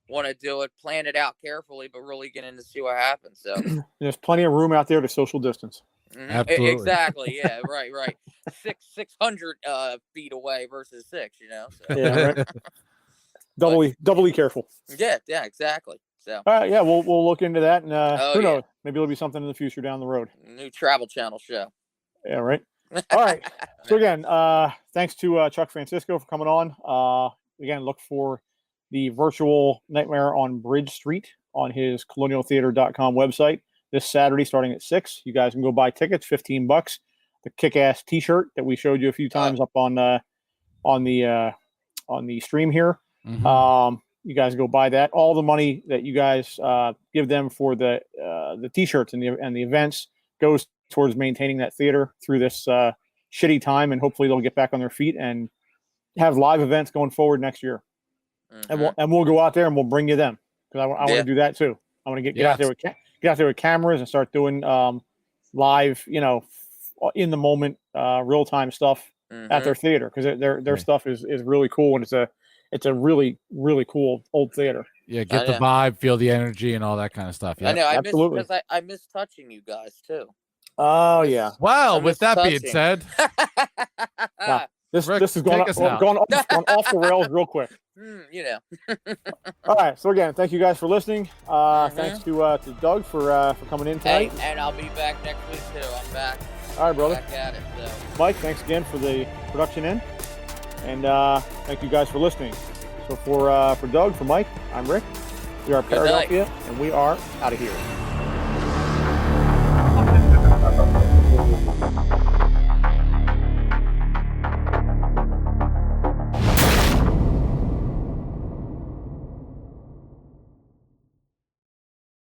Speaker 3: want to do it, plan it out carefully, but really get in to see what happens. So
Speaker 1: there's plenty of room out there to social distance.
Speaker 2: Absolutely.
Speaker 3: Exactly. Yeah. Right. 600 feet away versus 6. So.
Speaker 1: Yeah, right. Doubly careful.
Speaker 3: Yeah. Exactly. So.
Speaker 1: All right, yeah, we'll look into that, and who
Speaker 3: yeah.
Speaker 1: knows? Maybe it'll be something in the future down the road.
Speaker 3: New Travel Channel show.
Speaker 1: Yeah, right. All right. So again, thanks to Chuck Francisco for coming on. Again, look for the virtual Nightmare on Bridge Street on his colonialtheater.com website this Saturday starting at 6. You guys can go buy tickets, $15. The kick-ass T-shirt that we showed you a few times up on the stream here.
Speaker 2: Mhm.
Speaker 1: You guys go buy that. All the money that you guys give them for the T-shirts and the events goes towards maintaining that theater through this shitty time, and hopefully they'll get back on their feet and have live events going forward next year. And we'll go out there and we'll bring you them, because I want to do that too. I want to get out there with cameras and start doing live, in the moment, real time stuff at their theater, because their stuff is really cool, and it's a really, really cool old theater.
Speaker 2: Yeah, get the vibe, feel the energy, and all that kind of stuff. Yeah,
Speaker 3: I know.
Speaker 1: Absolutely.
Speaker 3: Because I miss touching you guys too.
Speaker 1: Oh yeah.
Speaker 2: Well, with that being said,
Speaker 1: this
Speaker 2: Rick,
Speaker 1: is going off the rails real quick. All right. So again, thank you guys for listening. Thanks to Doug for coming in tonight.
Speaker 3: Hey, and I'll be back next week too. I'm back.
Speaker 1: All right, brother.
Speaker 3: Back at it. So.
Speaker 1: Mike, thanks again for the production in, and thank you guys for listening. So for Doug, for Mike, I'm Rick. We are Paradelphia, and we are out of here.